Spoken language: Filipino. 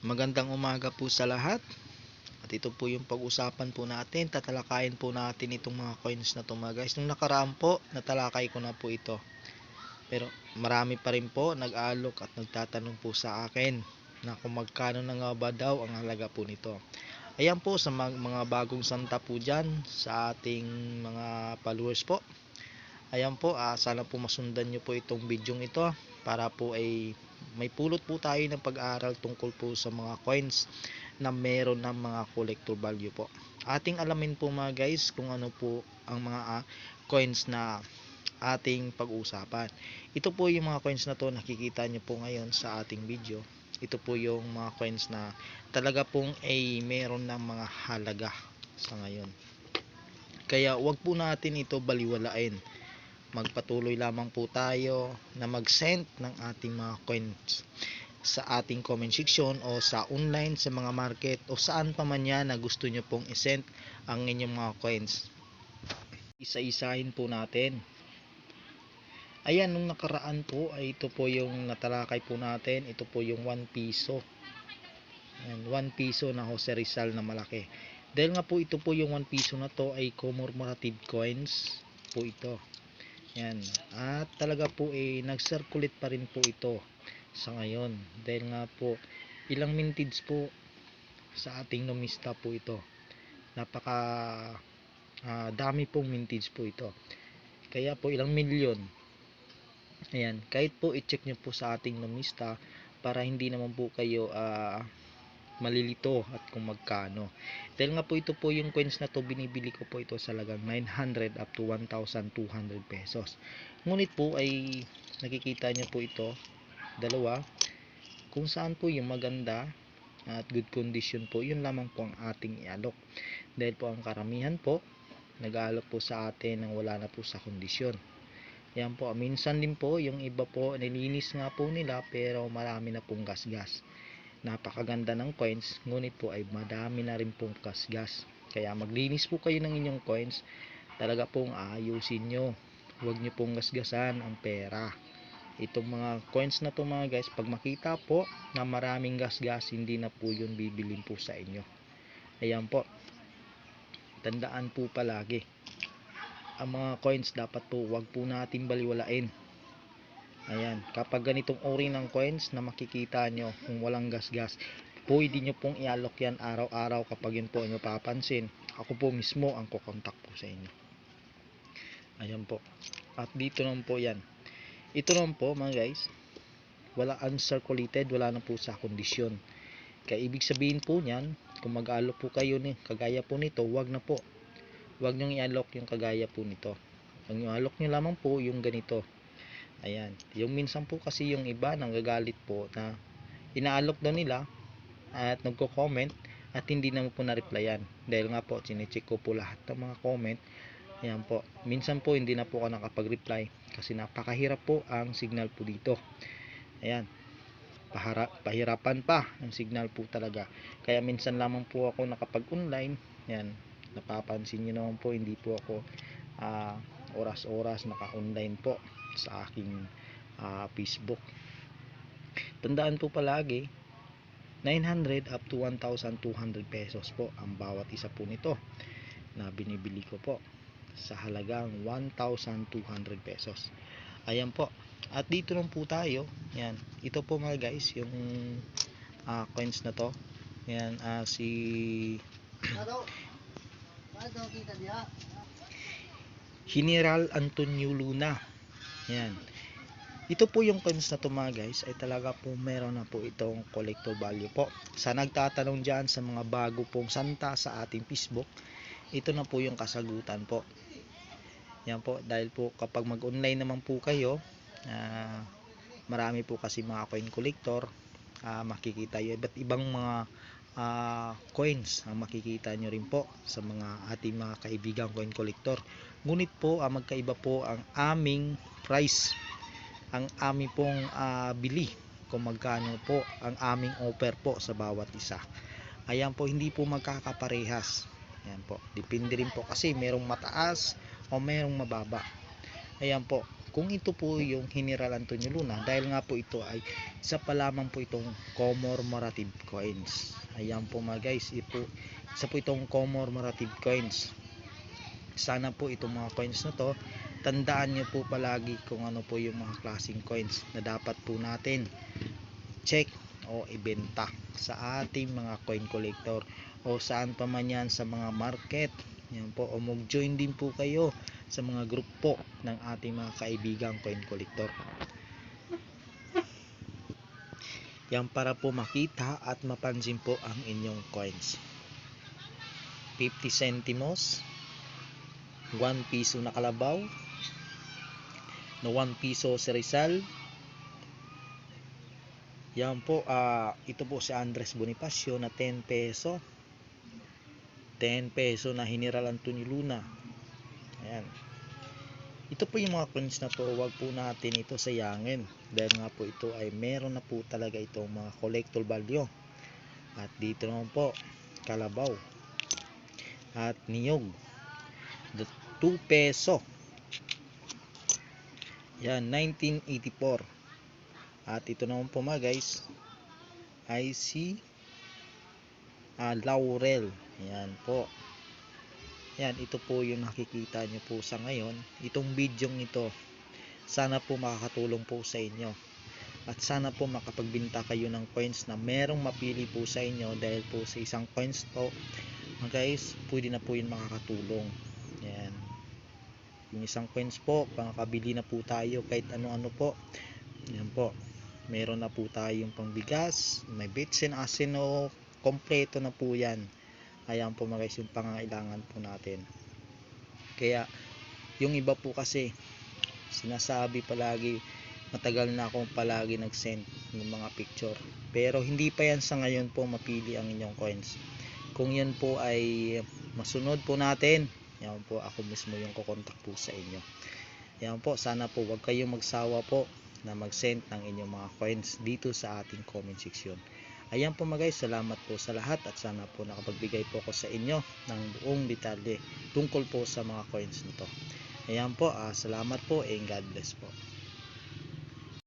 Magandang umaga po sa lahat. At ito po yung pag-usapan po natin. Tatalakayin po natin itong mga coins na to mga guys. Nung nakaraan po, natalakay ko na po ito. Pero marami pa rin po nag-aalok at nagtatanong po sa akin na kung magkano na nga ba daw ang halaga po nito. Ayan po sa mga bagong santa po dyan sa ating mga followers po. Ayan po, sana po masundan nyo po itong video ito para po ay may pulot po tayo ng pag-aaral tungkol po sa mga coins na meron ng mga collector value po. Ating alamin po mga guys kung ano po ang mga coins na ating pag-uusapan. Ito po yung mga coins na to nakikita nyo po ngayon sa ating video. Ito po yung mga coins na talaga pong ay meron ng mga halaga sa ngayon. Kaya wag po natin ito baliwalain. Magpatuloy lamang po tayo na mag-send ng ating mga coins sa ating comment section o sa online sa mga market o saan pa man yan na gusto nyo pong isend ang inyong mga coins. Isa-isahin po natin. Ayan, nung nakaraan po ay ito po yung natalakay po natin. Ito po yung 1 piso. Ayan, 1 piso na Jose Rizal na malaki. Dahil nga po ito po yung 1 piso na to ay commemorative coins po ito. Yan. At talaga po nag-circulate pa rin po ito sa ngayon. Dahil nga po ilang mintage po sa ating numista po ito. Napaka dami pong mintage po ito. Kaya po ilang milyon. Ayan. Kahit po i-check nyo po sa ating numista para hindi naman po kayo malilito at kung magkano. Dahil nga po ito po yung coins na to, binibili ko po ito sa halagang 900 up to 1,200 pesos. Ngunit po ay nakikita nyo po ito, dalawa, kung saan po yung maganda at good condition po, yun lamang po ang ating ialok. Dahil po ang karamihan po, nag-aalok po sa atin nang wala na po sa kondisyon. Yan po, minsan din po, yung iba po, nilinis nga po nila pero marami na pong gasgas. Napakaganda ng coins, ngunit po ay madami na rin pong gasgas. Kaya maglinis po kayo ng inyong coins, talaga pong aayusin nyo. Huwag nyo pong gasgasan ang pera. Itong mga coins na to mga guys, pag makita po na maraming gasgas, hindi na po yun bibilin po sa inyo. Ayan po, tandaan po palagi, ang mga coins dapat po huwag po natin baliwalain. Ayan, kapag ganitong uri ng coins na makikita nyo kung walang gasgas, pwede nyo pong ialok yan araw-araw. Kapag yun po ay mapapansin, ako po mismo ang kukontak po sa inyo. Ayan po. At dito naman po yan. Ito naman po mga guys, wala uncirculated, wala na po sa kondisyon. Kaya ibig sabihin po nyan, kung mag-alok po kayo kagaya po nito, wag na po. Wag nyo ialok yung kagaya po nito. Ang ialok nyo lamang po yung ganito. Ayan, yung minsan po kasi yung iba nanggagalit po na inaalok daw nila at nagko-comment at hindi naman po na-replyan. Dahil nga po, chinecheck ko po lahat ng mga comment. Ayan po, minsan po hindi na po ako nakapag-reply kasi napakahirap po ang signal po dito. Ayan, pahirapan pa ang signal po talaga. Kaya minsan lamang po ako nakapag-online. Ayan, napapansin nyo naman po, hindi po ako oras-oras naka-online po sa aking Facebook. Tandaan po palagi, 900 up to 1,200 pesos po ang bawat isa po nito na binibili ko po sa halagang 1,200 pesos. Ayan po. At dito lang po tayo. Yan. Ito po mga guys, yung coins na to. Yan, si General Antonio Luna. Yan. Ito po yung coins na to mga guys, ay talaga po meron na po itong collector value po. Sa nagtatanong dyan sa mga bago pong santa sa ating Facebook, ito na po yung kasagutan po. Yan po, dahil po kapag mag-online naman po kayo, marami po kasi mga coin collector, makikita yung iba't ibang mga coins ang makikita nyo rin po sa mga ating mga kaibigang coin collector. Ngunit po, magkaiba po ang aming price, ang aming pong bili, kung magkano po ang aming offer po sa bawat isa. Ayan po, hindi po magkakaparehas. Ayan po, depende rin po kasi merong mataas o merong mababa. Ayan po, kung ito po yung General Antonio Luna, dahil nga po ito ay isa pa lamang po itong commemorative coins. Ayan po mga guys, isa po itong commemorative coins. Sana po itong mga coins na to, tandaan nyo po palagi kung ano po yung mga klaseng coins na dapat po natin check o ibenta sa ating mga coin collector o saan pa man yan sa mga market. Yan po, o mag-join din po kayo sa mga grupo ng ating mga kaibigang coin collector. Yan para po makita at mapansin po ang inyong coins. 50 centimos, 1 piso na kalabaw, na 1 piso si Rizal. Yan po, ito po si Andres Bonifacio na 10 peso. 10 peso na General Antonio Luna. Ayan. Ito po yung mga coins na to, wag po natin ito sayangin. Dahil nga po ito ay meron na po talaga itong mga collector value. At dito naman po, kalabaw. At niyog. 2 peso. Yan, 1984. At ito naman po mga guys, ay si Laurel. Yan po. Yan, ito po yung nakikita nyo po sa ngayon. Itong video ito, sana po makakatulong po sa inyo. At sana po makapagbenta kayo ng coins na merong mapili po sa inyo, dahil po sa isang coins po, mga guys, pwede na po yun makakatulong. Yan. Yung isang coins po, makakabili na po tayo kahit ano-ano po. Yan po. Meron na po tayong pangbigas, may bitsin, asin o kompleto na po yan. Ayan po mga guys, yung pangangailangan po natin. Kaya yung iba po kasi sinasabi palagi, matagal na akong palagi nag-send ng mga picture, pero hindi pa yan sa ngayon po mapili ang inyong coins. Kung yan po ay masunod po natin, yan po, ako mismo yung kukontak po sa inyo. Yan po, sana po wag kayong magsawa po na mag-send ng inyong mga coins dito sa ating comment section. Ayan po mga guys, salamat po sa lahat at sana po nakapagbigay po ako sa inyo ng buong detalye tungkol po sa mga coins nito. Ayan po, salamat po and God bless po.